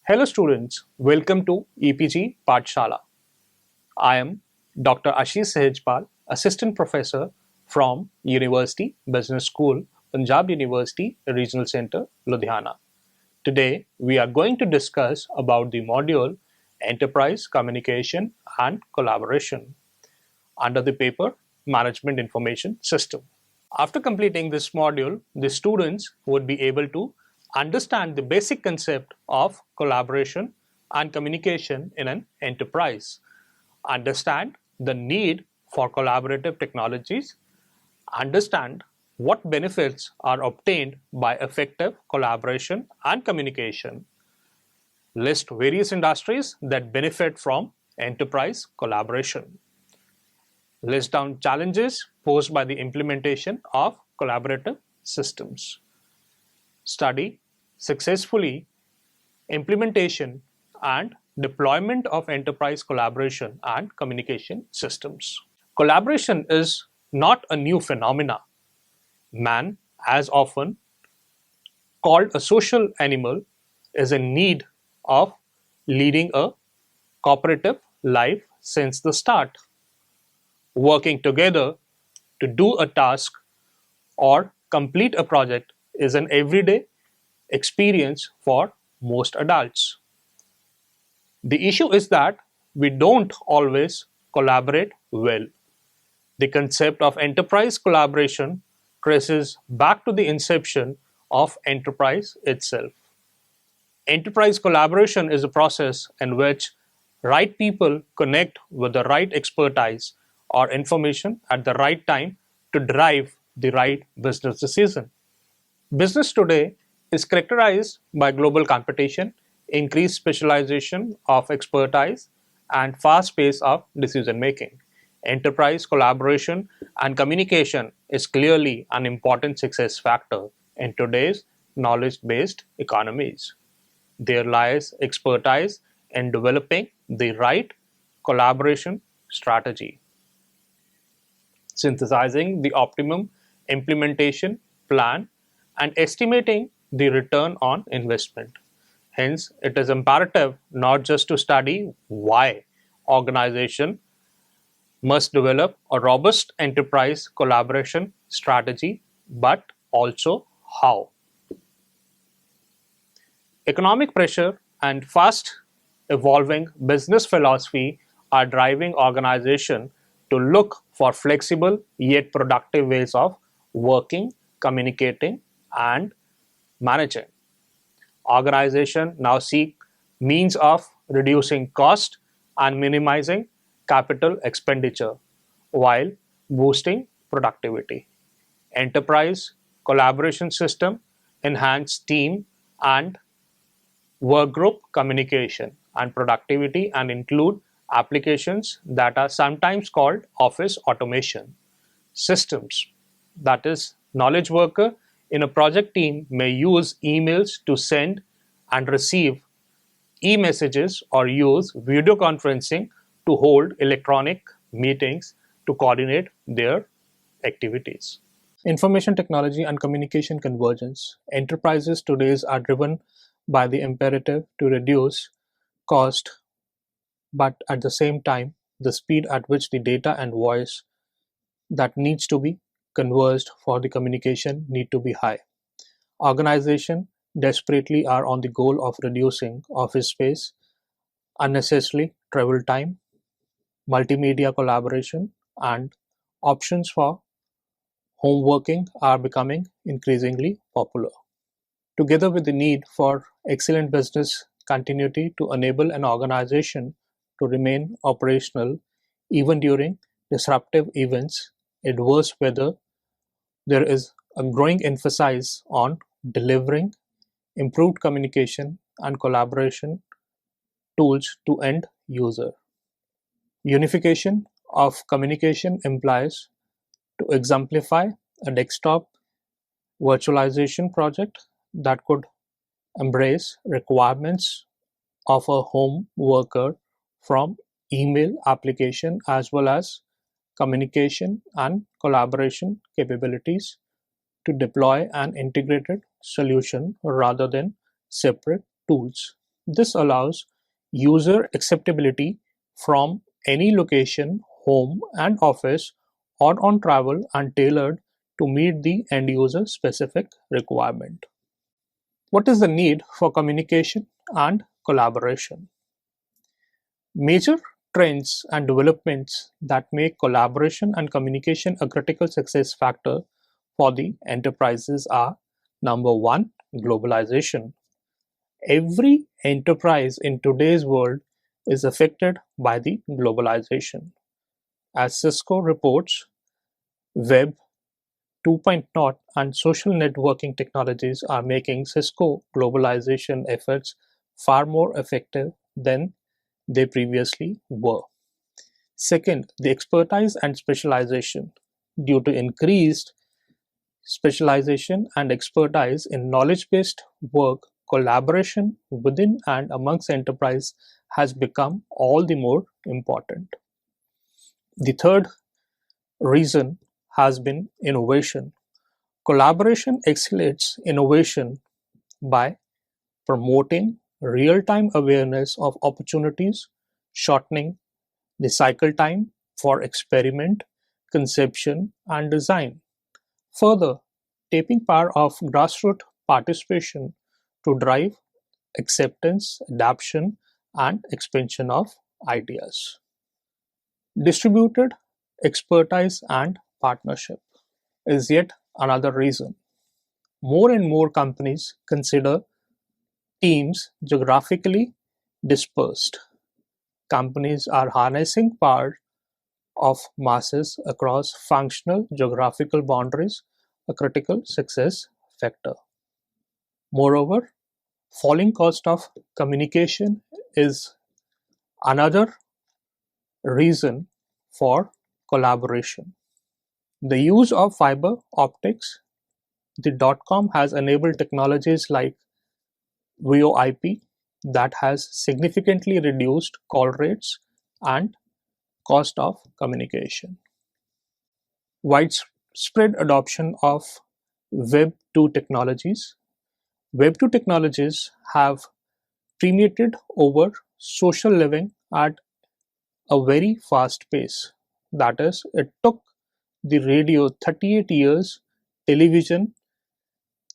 Hello students, welcome to EPG Pathshala. I am Dr. Ashish Sehajpal, Assistant Professor from University Business School, Punjab University Regional Centre, Ludhiana. Today we are going to discuss about the module Enterprise Communication and Collaboration under the paper Management Information System. After completing this module, the students would be able to understand the basic concept of collaboration and communication in an enterprise, understand the need for collaborative technologies, understand what benefits are obtained by effective collaboration and communication, list various industries that benefit from enterprise collaboration, list down challenges posed by the implementation of collaborative systems, study successfully implementation and deployment of enterprise collaboration and communication systems. Collaboration is not a new phenomena. Man, as often called a social animal, is in need of leading a cooperative life since the start. Working together to do a task or complete a project is an everyday experience for most adults. The issue is that we don't always collaborate well. The concept of enterprise collaboration traces back to the inception of enterprise itself. Enterprise collaboration is a process in which right people connect with the right expertise or information at the right time to drive the right business decision. Business today is characterized by global competition, increased specialization of expertise, and fast pace of decision making. Enterprise collaboration and communication is clearly an important success factor in today's knowledge based economies. There lies expertise in developing the right collaboration strategy, synthesizing the optimum implementation plan, and estimating the return on investment. Hence, it is imperative not just to study why organization must develop a robust enterprise collaboration strategy, but also how. Economic pressure and fast evolving business philosophy are driving organizations to look for flexible yet productive ways of working, communicating, and managing. Organizations now seek means of reducing cost and minimizing capital expenditure while boosting productivity. Enterprise collaboration system enhance team and workgroup communication and productivity and include applications that are sometimes called office automation systems. That is, knowledge worker in a project team may use emails to send and receive e-messages or use video conferencing to hold electronic meetings to coordinate their activities. Information technology and communication convergence. Enterprises today are driven by the imperative to reduce cost, but at the same time, the speed at which the data and voice that needs to be conversed for the communication need to be high. Organizations desperately are on the goal of reducing office space, unnecessary travel time, multimedia collaboration, and options for home working are becoming increasingly popular. Together with the need for excellent business continuity to enable an organization to remain operational even during disruptive events, adverse weather, there is a growing emphasis on delivering improved communication and collaboration tools to end user. Unification of communication implies to exemplify a desktop virtualization project that could embrace requirements of a home worker from email application as well as communication and collaboration capabilities to deploy an integrated solution rather than separate tools. This allows user acceptability from any location, home and office, or on travel and tailored to meet the end user specific requirement. What is the need for communication and collaboration? Major trends and developments that make collaboration and communication a critical success factor for the enterprises are: number one, globalization. Every enterprise in today's world is affected by the globalization. As Cisco reports, Web 2.0 and social networking technologies are making Cisco globalization efforts far more effective than they previously were. Second, the expertise and specialization. Due to increased specialization and expertise in knowledge-based work, collaboration within and amongst enterprise has become all the more important. The third reason has been innovation. Collaboration accelerates innovation by promoting real-time awareness of opportunities, shortening the cycle time for experiment, conception, and design. Further, tapping power of grassroots participation to drive acceptance, adoption, and expansion of ideas. Distributed expertise and partnership is yet another reason. More and more companies consider teams geographically dispersed. Companies are harnessing power of masses across functional geographical boundaries, a critical success factor. Moreover, falling cost of communication is another reason for collaboration. The use of fiber optics, the dot-com has enabled technologies like VoIP that has significantly reduced call rates and cost of communication. Widespread adoption of Web 2 technologies. Web 2 technologies have permeated over social living at a very fast pace. That is, it took the radio 38 years, television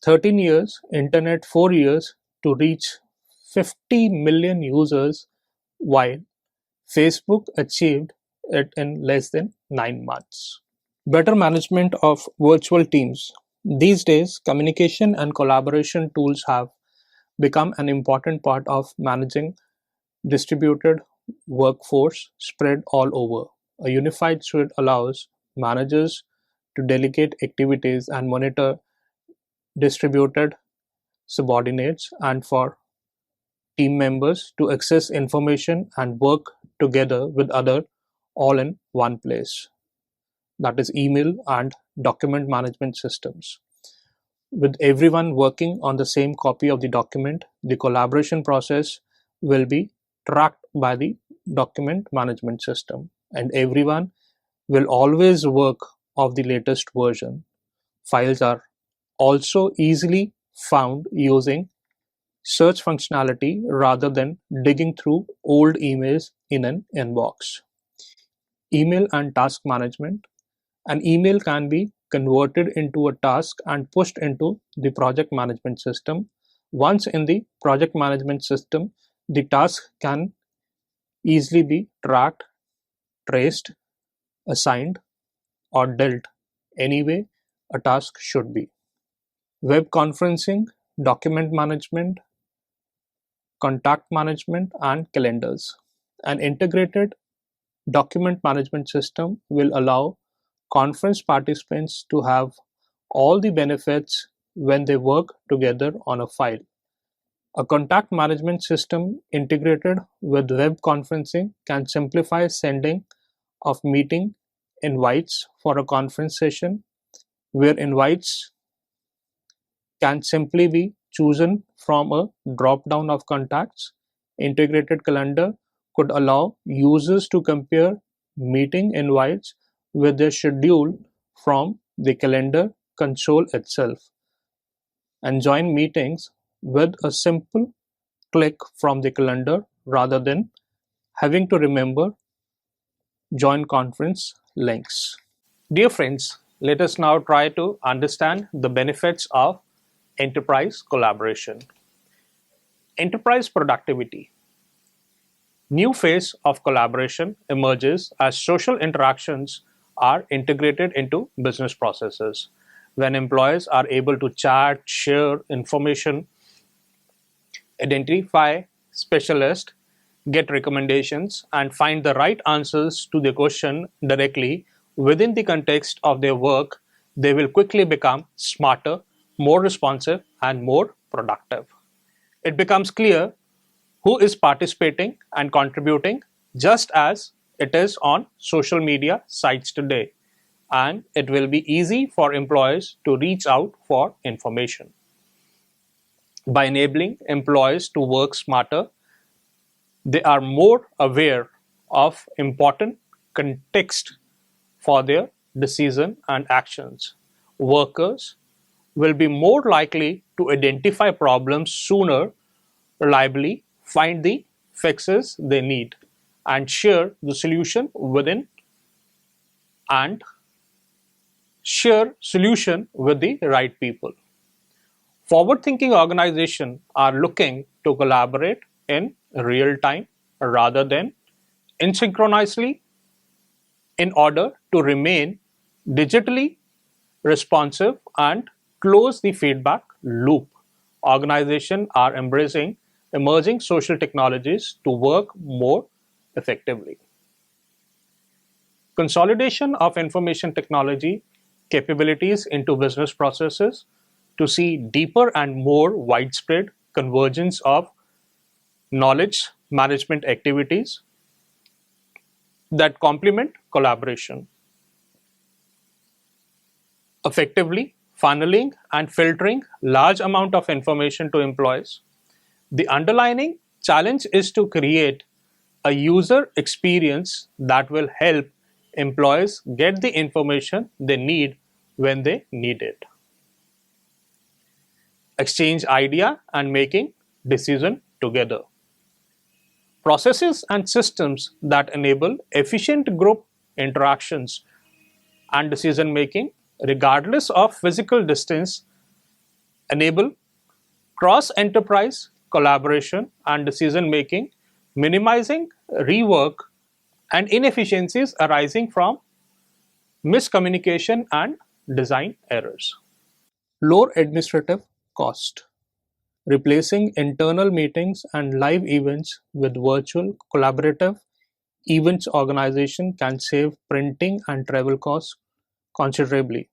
13 years, internet 4 years to reach 50 million users, while Facebook achieved it in less than 9 months. Better management of virtual teams. These days, communication and collaboration tools have become an important part of managing distributed workforce spread all over. A unified suite allows managers to delegate activities and monitor distributed subordinates, and for team members to access information and work together with other all in one place. That is email and document management systems. With everyone working on the same copy of the document, the collaboration process will be tracked by the document management system, and everyone will always work of the latest version. Files are also easily found using search functionality rather than digging through old emails in an inbox. Email and task management. An email can be converted into a task and pushed into the project management system. Once in the project management system, the task can easily be tracked, traced, assigned, or dealt any way a task should be. Web conferencing, document management, contact management, and calendars. An integrated document management system will allow conference participants to have all the benefits when they work together on a file. A contact management system integrated with web conferencing can simplify sending of meeting invites for a conference session, where invites can simply be chosen from a drop-down of contacts. Integrated calendar could allow users to compare meeting invites with their schedule from the calendar console itself and join meetings with a simple click from the calendar rather than having to remember join conference links. Dear friends, let us now try to understand the benefits of enterprise collaboration. Enterprise productivity. New phase of collaboration emerges as social interactions are integrated into business processes. When employees are able to chat, share information, identify specialists, get recommendations, and find the right answers to the question directly within the context of their work, they will quickly become smarter, more responsive, and more productive. It becomes clear who is participating and contributing, just as it is on social media sites today. And it will be easy for employees to reach out for information. By enabling employees to work smarter, they are more aware of important context for their decision and actions. Workers will be more likely to identify problems sooner, reliably find the fixes they need, and share the solution within and share solution with the right people. Forward-thinking organizations are looking to collaborate in real time rather than asynchronously in order to remain digitally responsive and close the feedback loop. Organizations are embracing emerging social technologies to work more effectively. Consolidation of information technology capabilities into business processes to see deeper and more widespread convergence of knowledge management activities that complement collaboration. Effectively funneling and filtering large amount of information to employees. The underlying challenge is to create a user experience that will help employees get the information they need when they need it. Exchange idea and making decision together. Processes and systems that enable efficient group interactions and decision making regardless of physical distance enable cross-enterprise collaboration and decision making, minimizing rework and inefficiencies arising from miscommunication and design errors. Lower administrative cost. Replacing internal meetings and live events with virtual collaborative events organization can save printing and travel costs considerably.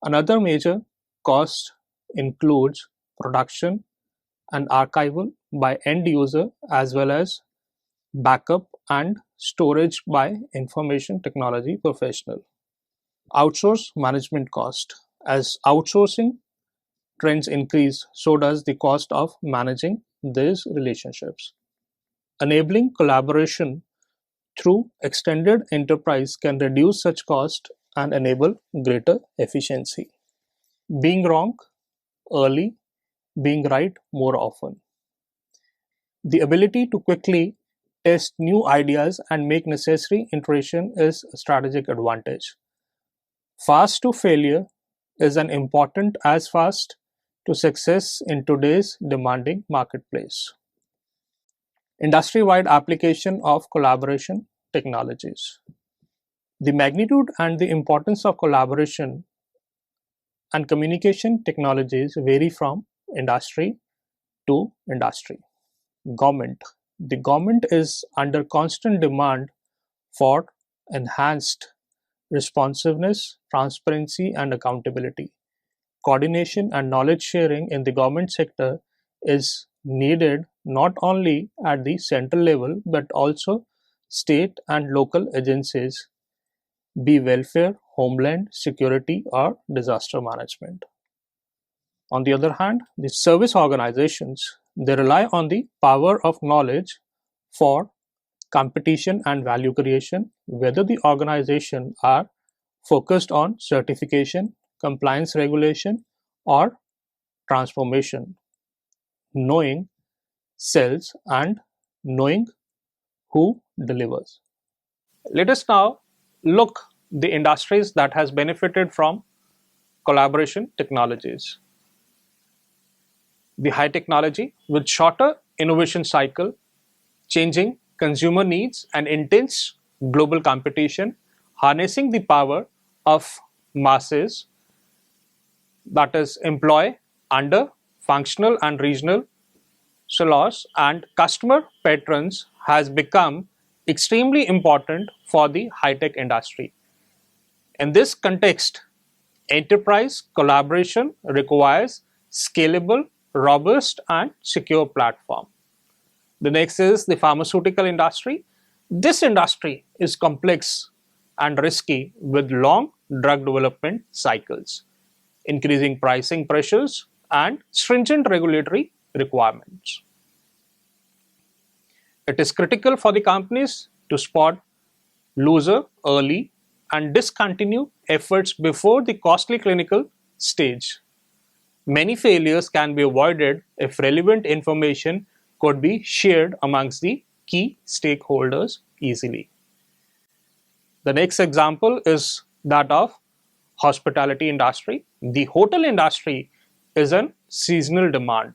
Another major cost includes production and archival by end user as well as backup and storage by information technology professional. Outsource management cost. As outsourcing trends increase, so does the cost of managing these relationships. Enabling collaboration through extended enterprise can reduce such cost and enable greater efficiency. Being wrong early, being right more often. The ability to quickly test new ideas and make necessary iteration is a strategic advantage. Fast to failure is an important as fast to success in today's demanding marketplace. Industry-wide application of collaboration technologies. The magnitude and the importance of collaboration and communication technologies vary from industry to industry. Government. The government is under constant demand for enhanced responsiveness, transparency, and accountability. Coordination and knowledge sharing in the government sector is needed not only at the central level but also state and local agencies, be welfare, homeland security, or disaster management. On the other hand, the service organizations they rely on the power of knowledge for competition and value creation, whether the organization are focused on certification, compliance regulation, or transformation. Knowing sells, and knowing who delivers. Let us now look the industries that has benefited from collaboration technologies. The high technology with shorter innovation cycle, changing consumer needs and intense global competition, harnessing the power of masses, that is employ under functional and regional silos and customer patrons, has become extremely important for the high-tech industry. In this context, enterprise collaboration requires scalable, robust, and secure platform. The next is the pharmaceutical industry. This industry is complex and risky with long drug development cycles, increasing pricing pressures, and stringent regulatory requirements. It is critical for the companies to spot loser early and discontinue efforts before the costly clinical stage. Many failures can be avoided if relevant information could be shared amongst the key stakeholders easily. The next example is that of hospitality industry. The hotel industry is a seasonal demand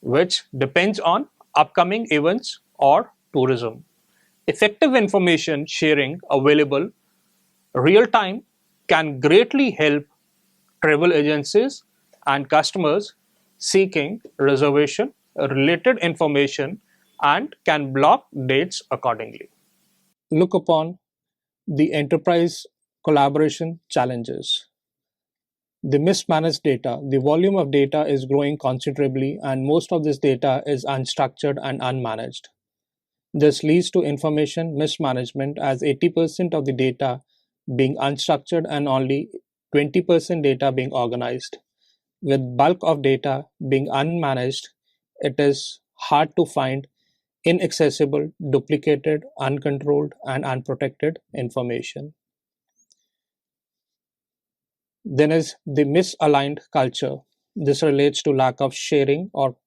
which depends on upcoming events or tourism. Effective information sharing available real time can greatly help travel agencies and customers seeking reservation related information and can block dates accordingly. Look upon the enterprise collaboration challenges. The mismanaged data. The volume of data is growing considerably, and most of this data is unstructured and unmanaged. This leads to information mismanagement, as 80% of the data being unstructured and only 20% data being organized. With bulk of data being unmanaged, it is hard to find inaccessible, duplicated, uncontrolled, and unprotected information. Then is the misaligned culture. This relates to lack of sharing or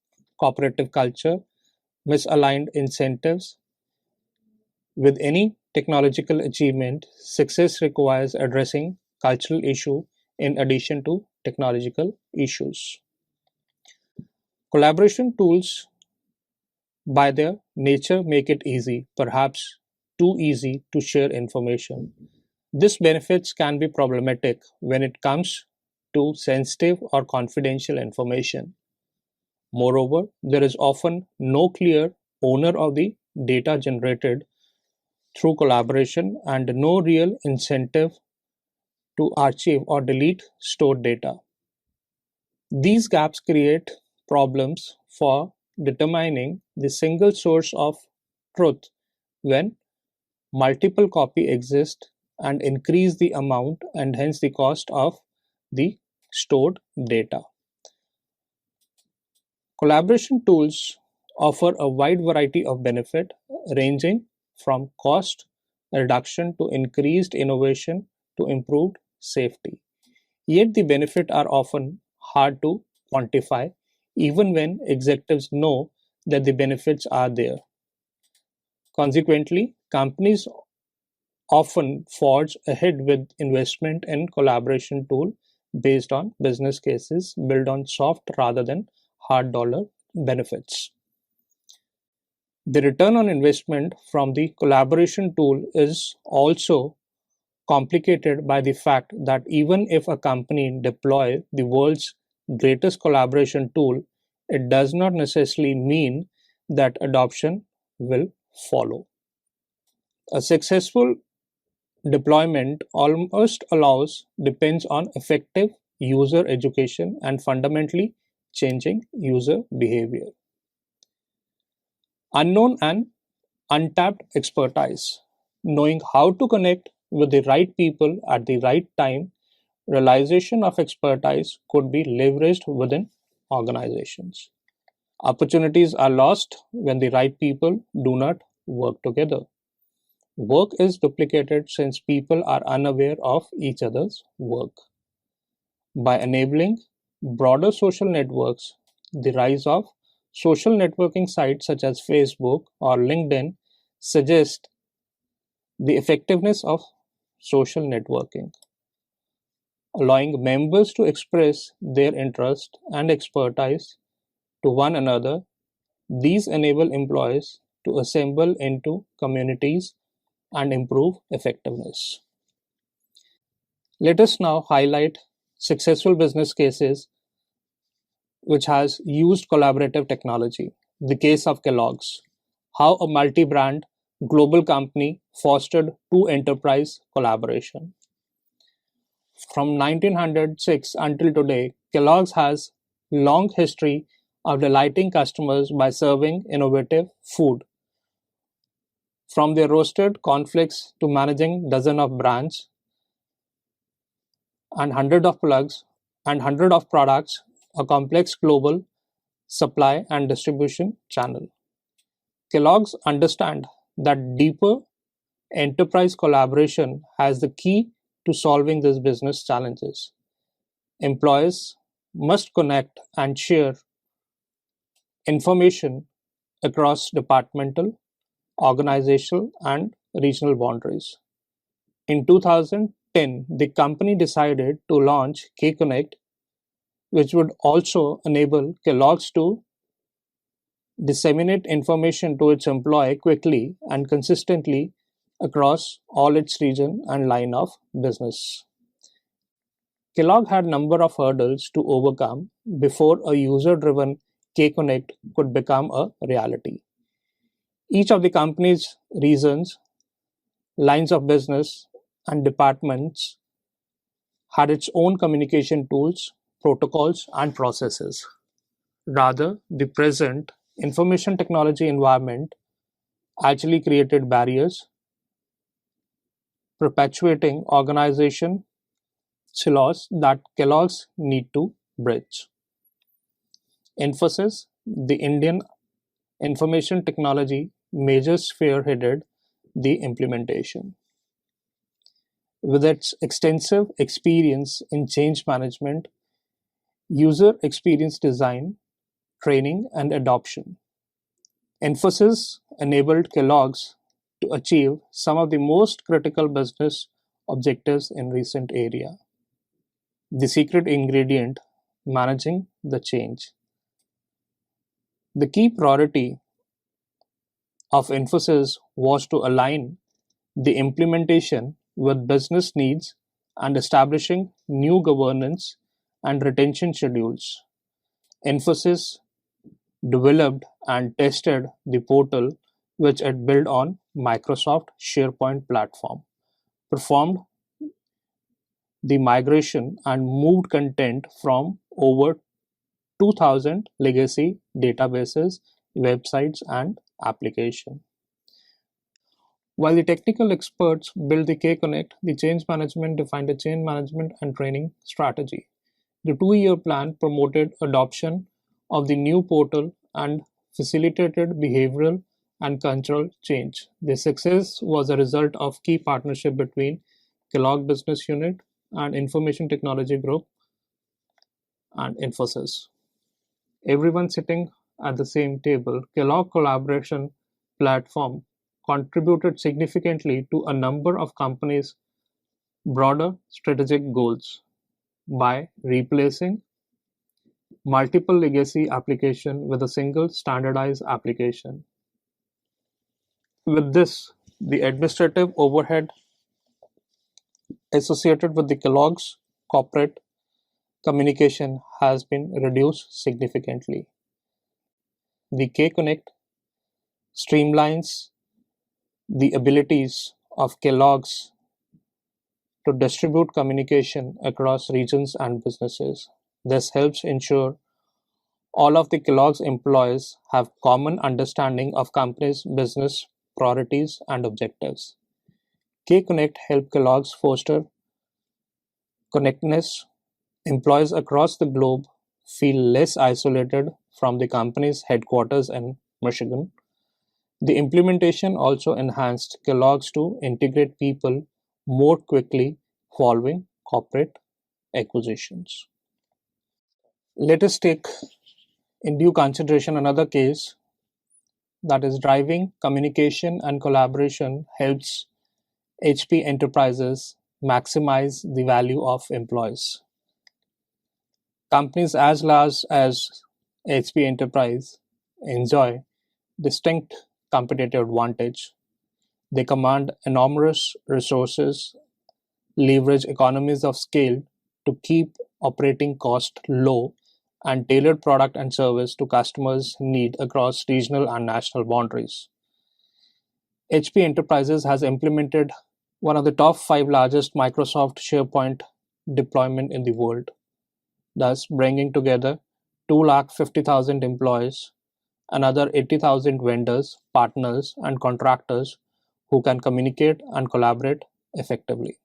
cooperative culture, misaligned incentives. With any technological achievement, success requires addressing cultural issue in addition to technological issues. Collaboration tools by their nature make it easy, perhaps too easy, to share information. This benefits can be problematic when it comes to sensitive or confidential information. Moreover, there is often no clear owner of the data generated through collaboration and no real incentive to archive or delete stored data. These gaps create problems for determining the single source of truth when multiple copy exist and increase the amount and hence the cost of the stored data. Collaboration tools offer a wide variety of benefit ranging from cost reduction to increased innovation to improved safety. Yet the benefits are often hard to quantify even when executives know that the benefits are there. Consequently, companies often forge ahead with investment in collaboration tool based on business cases built on soft rather than hard dollar benefits. The return on investment from the collaboration tool is also complicated by the fact that even if a company deploy the world's greatest collaboration tool, it does not necessarily mean that adoption will follow. A successful deployment almost always depends on effective user education and fundamentally changing user behavior. Unknown and untapped expertise. Knowing how to connect with the right people at the right time, realization of expertise could be leveraged within organizations. Opportunities are lost when the right people do not work together. Work is duplicated since people are unaware of each other's work. By enabling broader social networks, the rise of Social networking sites such as Facebook or LinkedIn suggest the effectiveness of social networking, allowing members to express their interest and expertise to one another. These enable employees to assemble into communities and improve effectiveness. Let us now highlight successful business cases which has used collaborative technology. The case of Kellogg's, how a multi-brand global company fostered two enterprise collaboration. From 1906 until today, Kellogg's has long history of delighting customers by serving innovative food. From their roasted cornflakes to managing dozens of brands and hundred of products, a complex global supply and distribution channel. Kellogg's understand that deeper enterprise collaboration has the key to solving these business challenges. Employees must connect and share information across departmental, organizational, and regional boundaries. In 2010, the company decided to launch K-Connect, which would also enable Kellogg's to disseminate information to its employee quickly and consistently across all its region and line of business. Kellogg had number of hurdles to overcome before a user-driven K-Connect could become a reality. Each of the company's regions, lines of business, and departments had its own communication tools, protocols, and processes. Rather, the present information technology environment actually created barriers, perpetuating organization silos that Kellogg's need to bridge. Infosys, the Indian information technology major, spearheaded the implementation. With its extensive experience in change management, user experience design, training, and adoption, Infosys enabled Kellogg's to achieve some of the most critical business objectives in recent era. The secret ingredient: managing the change. The key priority of Infosys was to align the implementation with business needs and establishing new governance and retention schedules. Infosys developed and tested the portal, which it built on Microsoft SharePoint platform, performed the migration and moved content from over 2000 legacy databases, websites, and applications. While the technical experts built the K-Connect, the change management defined a change management and training strategy. The 2-year plan promoted adoption of the new portal and facilitated behavioral and cultural change. The success was a result of key partnership between Kellogg Business Unit and Information Technology Group and Infosys. Everyone sitting at the same table, Kellogg Collaboration Platform contributed significantly to a number of companies' broader strategic goals by replacing multiple legacy applications with a single standardized application. With this, the administrative overhead associated with the Kellogg's corporate communication has been reduced significantly. The K-Connect streamlines the abilities of Kellogg's to distribute communication across regions and businesses. This helps ensure all of the Kellogg's employees have common understanding of company's business priorities and objectives. K-Connect help Kellogg's foster connectedness. Employees across the globe feel less isolated from the company's headquarters in Michigan. The implementation also enhanced Kellogg's to integrate people more quickly following corporate acquisitions. Let us take In due consideration, another case that is driving communication and collaboration helps HP enterprises maximize the value of employees. Companies as large as HP Enterprise enjoy distinct competitive advantage. They command enormous resources, leverage economies of scale to keep operating costs low, and tailored product and service to customers' need across regional and national boundaries. HP Enterprises has implemented one of the top 5 largest Microsoft SharePoint deployment in the world, thus bringing together 250,000 employees, another 80,000 vendors, partners, and contractors who can communicate and collaborate effectively.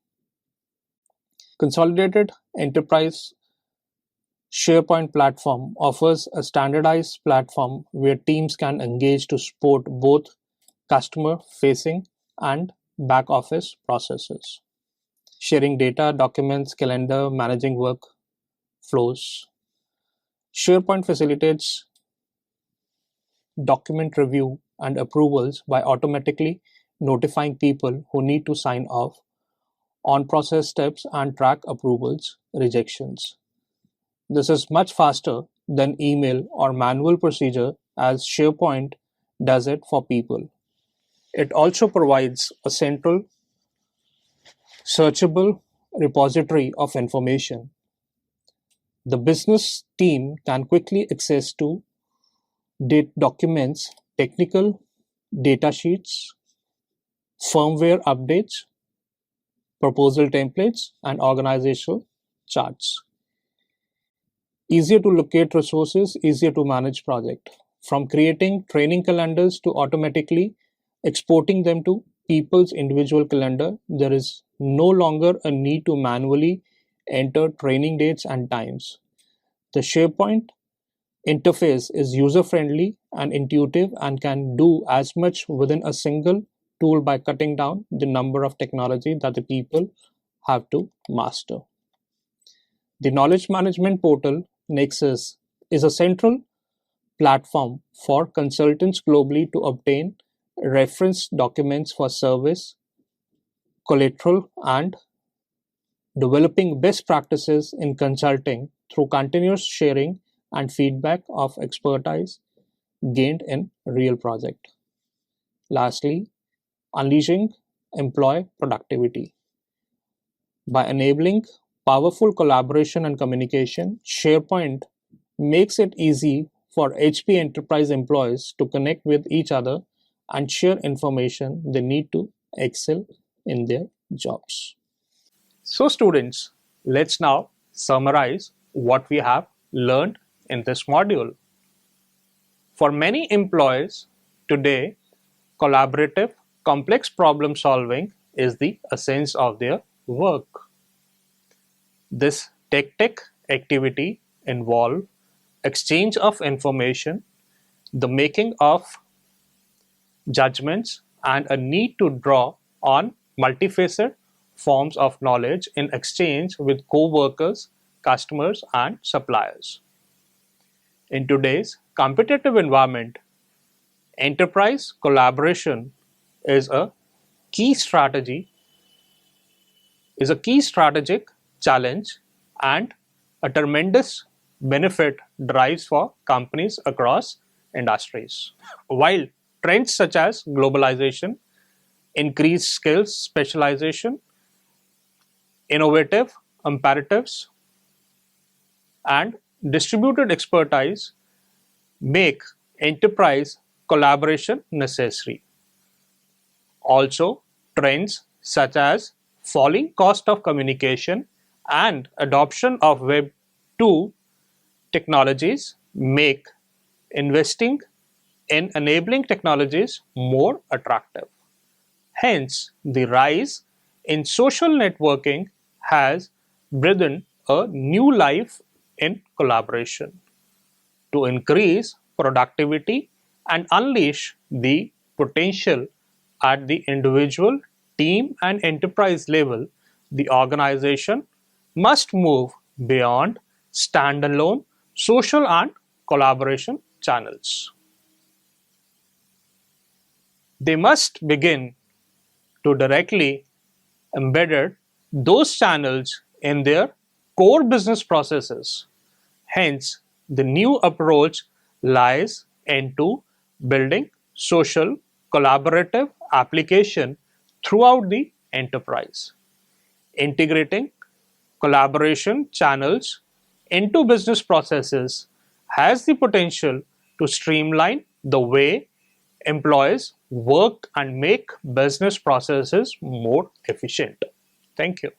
Consolidated Enterprise SharePoint platform offers a standardized platform where teams can engage to support both customer-facing and back-office processes, sharing data, documents, calendar, managing work flows. SharePoint facilitates document review and approvals by automatically notifying people who need to sign off on process steps and track approvals rejections. This is much faster than email or manual procedure as SharePoint does it for people. It also provides a central searchable repository of information. The business team can quickly access to documents, technical data sheets, firmware updates, proposal templates, and organizational charts. Easier to locate resources, easier to manage project. From creating training calendars to automatically exporting them to people's individual calendar, there is no longer a need to manually enter training dates and times. The SharePoint interface is user-friendly and intuitive and can do as much within a single tool by cutting down the number of technology that the people have to master. The knowledge management portal Nexus is a central platform for consultants globally to obtain reference documents for service, collateral, and developing best practices in consulting through continuous sharing and feedback of expertise gained in real project. Lastly, unleashing employee productivity. By enabling powerful collaboration and communication, SharePoint makes it easy for HP Enterprise employees to connect with each other and share information they need to excel in their jobs. So students, let's now summarize what we have learned in this module. For many employees today, collaborative, complex problem solving is the essence of their work. This tech activity involves exchange of information, the making of judgments, and a need to draw on multifaceted forms of knowledge in exchange with co-workers, customers, and suppliers. In today's competitive environment, enterprise collaboration is a key strategic challenge and a tremendous benefit drives for companies across industries. While trends such as globalization, increased skills specialization, innovative imperatives, and distributed expertise make enterprise collaboration necessary. Also, trends such as falling cost of communication and adoption of Web 2 technologies make investing in enabling technologies more attractive. Hence, the rise in social networking has breathed a new life in collaboration. To increase productivity and unleash the potential at the individual, team, and enterprise level, the organization must move beyond standalone social and collaboration channels. They must begin to directly embed those channels in their core business processes. Hence, the new approach lies into building social collaborative application throughout the enterprise. Integrating collaboration channels into business processes has the potential to streamline the way employees work and make business processes more efficient. Thank you.